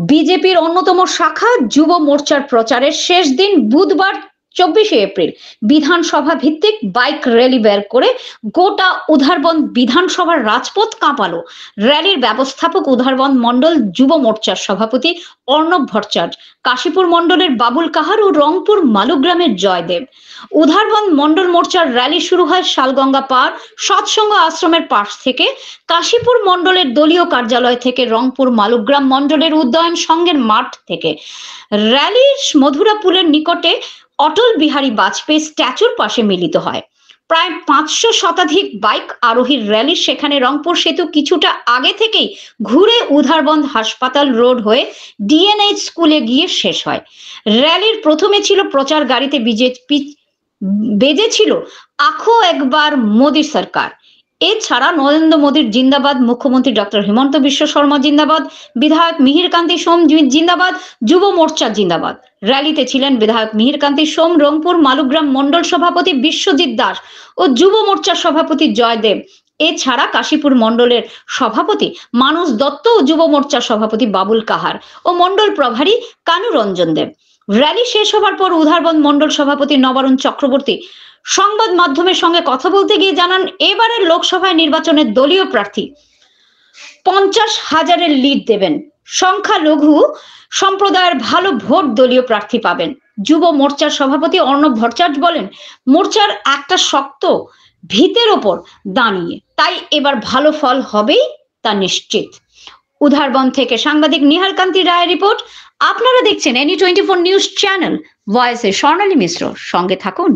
বিজেপির অন্যতম শাখা যুব মোর্চার প্রচারের শেষ দিন বুধবার 24শে এপ্রিল বিধানসভা ভিত্তিক বাইক র্যালি বের করে গোটা উধারবন্দ বিধানসভার রাজপথ কাঁপালো। র্যালির ব্যবস্থাপক উধারবন্দ মণ্ডল যুব মোর্চার সভাপতি অর্ণব ভট্টাচার্য, কাশীপুর মণ্ডলের বাবুল কাহার ও রংপুর মালুগ্রামের জয়দেব। উধারবন্দ মণ্ডল মোর্চার র্যালি শুরু হয় শালগঙ্গা পার সৎসঙ্গ আশ্রমের পাশ থেকে। কাশীপুর মণ্ডলের দলীয় কার্যালয় থেকে রংপুর মালুগ্রাম মণ্ডলের উদ্যয়ন সংঘের মাঠ থেকে। র্যালি মধুরাপুলের নিকটে অটল বিহারী বাজপেয়ী স্ট্যাচুর পাশে মিলিত হয়। প্রায় 500 শতাধিক বাইক আরোহীর র্যালি সেখানে রংপুর সেতু কিছুটা আগে থেকেই ঘুরে উধারবন্দ হাসপাতাল রোড হয়ে ডিএনএইচ স্কুলে গিয়ে শেষ হয়। র্যালির প্রথমে ছিল প্রচার গাড়িতে বিজেপি বেজেছিল আখো একবার মোদী সরকার। এছাড়া নরেন্দ্র মোদীর জিন্দাবাদ, মুখ্যমন্ত্রী ডক্টর হিমন্ত বিশ্ব শর্মা জিন্দাবাদ, বিধায়ক মিহিরকান্তি সোম জিন্দাবাদ, যুব মোর্চা জিন্দাবাদ। র্যালিতে ছিলেন বিধায়ক মিহিরকান্তি সোম, রংপুর মালুগ্রাম মণ্ডল সভাপতি বিশ্বজিৎ দাস ও যুব মোর্চার সভাপতি জয়দেব। এছাড়া কাশীপুর মণ্ডলের সভাপতি মানস দত্ত ও যুব মোর্চার সভাপতি বাবুল কাহার ও মণ্ডল প্রভারী কানু রঞ্জন দেব। র্যালি শেষ হবার পর উধারবন্দ মণ্ডল সভাপতি নবারুণ চক্রবর্তী সংবাদ মাধ্যমের সঙ্গে কথা বলতে গিয়ে জানান, এবারের লোকসভায় নির্বাচনের দলীয় প্রার্থী 50,000-এর লিড দেবেন। সংখ্যালঘু সম্প্রদায়ের ভালো ভোট দলীয় প্রার্থী পাবেন। যুব মোর্চার সভাপতি অর্ণব ভট্টাচার্য বলেন, মোর্চার একটা শক্ত ভিতের ওপর দাঁড়িয়ে, তাই এবার ভালো ফল হবেই তা নিশ্চিত। উধারবন্দ থেকে সাংবাদিক নিহার কান্তি রায়ের রিপোর্ট। আপনারা দেখছেন NE24 নিউজ চ্যানেল, ভয়েসে স্বর্ণালী মিশ্র। সঙ্গে থাকুন।